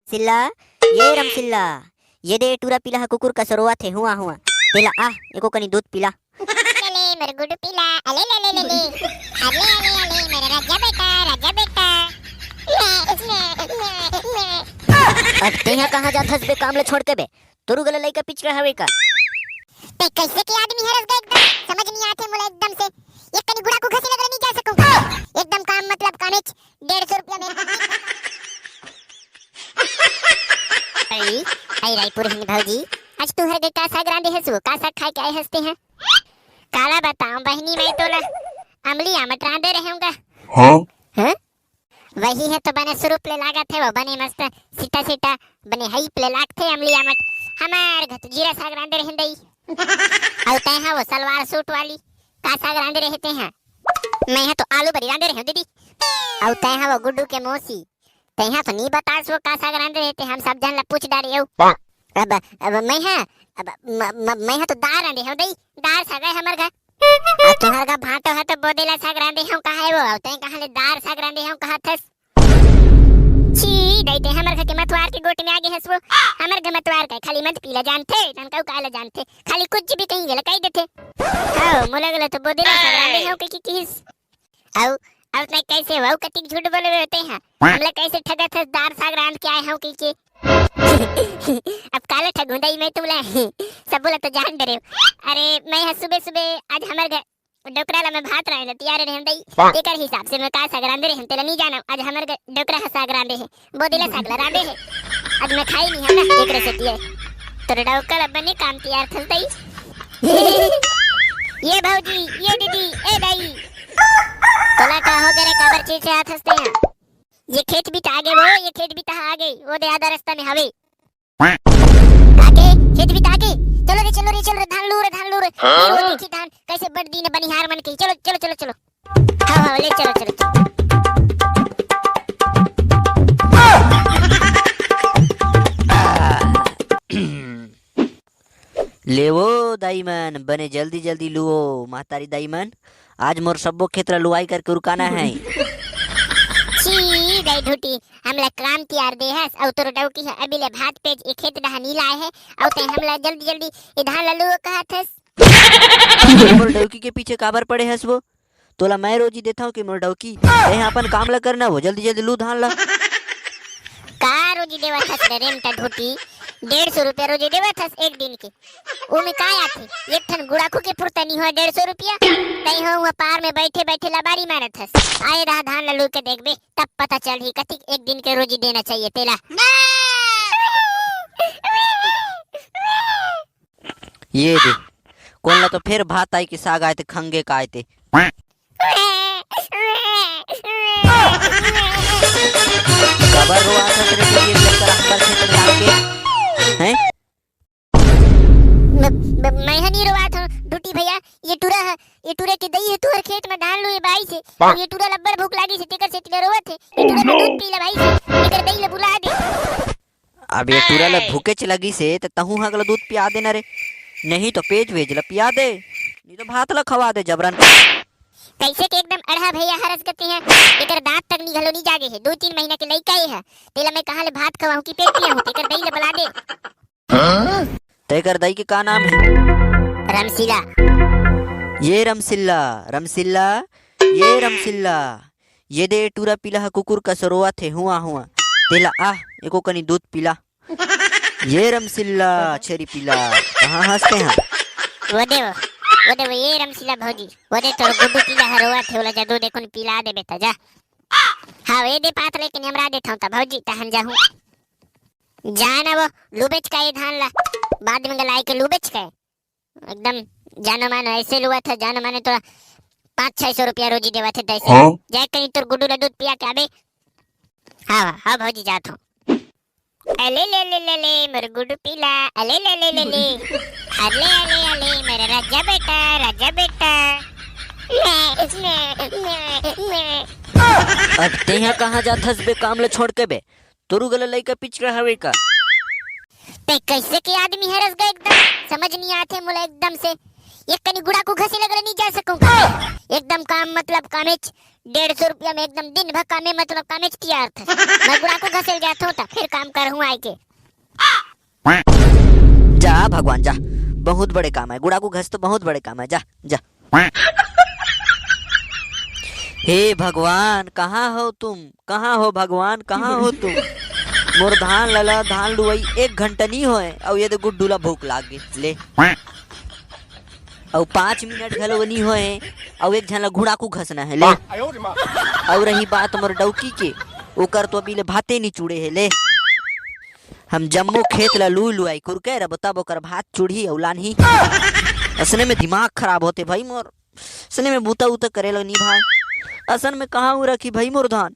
सिल्ला, ये रमसिल्ला, ये दे टूरा पीला है कुकुर का सरोवा थे हुआ हुआ पीला आ एको कनी दूध पीला। ले मेरे गुड्डू पीला, अले ले ले ले ले, अले अले अले मेरा राजा बेटा, राजा बेटा। अब ते यहाँ कहाँ जाथस बे काम ले छोड़ के बे तोरू गले लइका पिचड़ा हवे का। ते कैसे के आदमी हरस गए एकदम समझ नहीं आते मुला एकदम से एक कनी गुड़ा को घसी लगा नहीं जा सकूं एकदम काम मतलब कामेच 150 रुपया मेरे। आई आई रायपुर हिंद भौजी आज तू हर गए का साग रांधे हसु का साग खाए के आए हंसते हैं। काला बताऊं बहनी मैं तो अमली आमट रांधे रहूंगा। हां वही है तो बने स्वरूप ले लागा थे वो बने मस्त सीता सीता बने हई प्ले लाग थे अमली आमट हमार घर तो जीरा साग रांधे रहन दई और तय है वो सलवार सूट वाली का साग रांधे रहते हैं। मैं है तो आलू बरी रांधे रहूं दीदी और तय है वो गुड्डू के मौसी तय है तो नहीं बतास वो का साग रांधे रहते हम सब जन ला पूछ डारे अब मैं है तो दार रांधे हूं दई दार साग है हमर घर तुम्हार का भाटो है तो बोदेला साग रांधे हूं कहा है वो तय कहा ले दार साग रांधे हूं कहा थस छी दैते हमर घर के मतवार के गोट में आगे हंस वो हमर घर मतवार का खाली मत पीला जानते तन का काला जानते खाली कुछ भी कहीं गला कह देते हां मोला गला तो बोदेला साग रांधे हूं की किस आओ अब नहीं कैसे वो कटिक झूठ बोले होते हैं हमला कैसे ठगत है दार साग रांध के आए हूं की अब काला ठगुंदाई मैं तुमला सब बोला तो जान डरे। अरे मैं सुबह सुबह आज हमारे घर डोकराला में भात रहे तैयार रहे दई एकर हिसाब से मैं का साग रांधे रहे तेला नहीं जाना आज हमारे घर डोकरा का साग रांधे है बोदिला साग रांधे है आज मैं खाई नहीं है ना एकरे से तिए तो डोकरा बने काम तैयार थल दई ये भौजी ये दीदी ए दाई तोला का हो गरे काबर चीज से हाथ हंसते हैं ये खेत भी आगे वो ये खेत भी आगे वो दे आधा रास्ता में हवे आगे खेत भी आगे चलो रे धान लूर ये वो देखी धान कैसे बड़ दी ने बनिहार मन के चलो हां ले चलो लेवो दाईमन बने जल्दी जल्दी लुओ मातारी दाईमन आज मोर सबो खेतरा लुआई करके रुकाना है। छी दाई ढूटी हमला काम तैयार दे है और तोर डौकी है अभी ले भात पेज एक खेत डहा नीला है और ते हमला जल्दी जल्दी ए धान ललू कहथस मोर डौकी के पीछे काबर पड़े हस वो तोला मैं रोजी देता हूं कि मोर डौकी ए अपन काम ला करना वो जल्दी जल्दी लू धान ला का रोजी देवा थस रे रेमटा ढूटी 150 रुपया रोजी देवा थस एक दिन के ओ में का आथे एक ठन गुड़ा को के फुर्ता नहीं हो 150 रुपया तई हो पार में बैठे बैठे लबारी मारत हस आए रहा धान ललू के देखबे तब पता चल ही कति एक दिन के रोजी देना चाहिए तेला। ये दे कौन ला तो फिर भात आई के साग आए थे खंगे का आए थे कबर रो आता तेरे को ये लेकर अंदर खेत में आके हैं मैं नहीं रोवा था ढूटी भैया ये टूरे के दई है तू हर खेत में धान लुए भाई से ये टूरा लब्बर भूख लागी से तेकर से तिले रोवत है ये टूरा में दूध पीला भाई से तेकर दई ले बुला दे अब ये टूरा ला भूखे च लगी से त तहू हगला दूध पिया देना रे नहीं तो पेज वेज ला पिया दे नहीं तो भात ला खवा दे जबरन कैसे के एकदम अढ़ा भैया हरस करते हैं एकर दांत तक निकलो नहीं जागे है 2-3 महीना के लइका है तेला मैं कहां ले भात खवाऊं की पेट पिया हूं तेकर दई ले बुला दे तेकर दई के का नाम है रमसिला ये रमसिल्ला ये रमसिल्ला ये दे टूरा पीला है कुकुर का सरोवा थे हुआ तेला आ एको कनी दूध पीला ये रमसिल्ला छेरी पीला कहां हंसते हैं वो दे ये रमसिला भौजी वो दे तोर गुड्डू पीला हरवा थे ओला जदू देखो न पीला दे बेटा जा हां वे दे पात लेके हमरा देता हूं ता भौजी तहन जाहूं जाना वो लुबेच का ये धान ला बाद में गलाई के लुबेच का एकदम जानो मानो ऐसे लुआ था जानो माने तो 500-600 रुपया रोजी देवा थे तैसे जाए कहीं तोर गुड्डू ला दूध पिया के आबे हां भौजी जात हूं अले ले मेरे गुड्डू पीला अले ले अले मेरा राजा बेटा अब ते यहाँ कहाँ जाथस बे काम ले छोड़ के बे तोरू गले लइका पिचड़ा हवे का ते कैसे के आदमी हरस गए एकदम समझ नहीं आते मुला एकदम से एक कनी गुड़ा को घसे लगले नहीं जा सकूंगा। एकदम काम मतलब कामेच 150 रुपया में एकदम दिन भर कामे मतलब कामेच तैयार था। मैं गुड़ा को घसे जाता हूँ तो फिर काम कर हूँ आए के। जा भगवान जा, बहुत बड़े काम है, गुड़ा को घस तो बहुत बड़े काम है, जा जा। हे भगवान कहाँ हो तुम, कहाँ हो भगवान, कहाँ हो तुम? मोर धान लला धान लुवई 1 घंटा नहीं होए और ये तो गुड्डूला भूख लाग गई ले, और 5 मिनट घलो नहीं होए और एक झन घुड़ा को घसना है ले। और रही बात मोर डौकी के, ओकर तो अभी ले भाते नहीं चूड़े है ले। हम जम्मो खेत ला लू लुआई कुरके रे बताब ओकर भात चूड़ी औलान ही। असने में दिमाग खराब होते भाई मोर, असने में बूता उता करे लग नहीं भाई। असन में कहाँ रखी भाई मोर धान,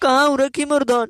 कहाँ रखी मोर धान?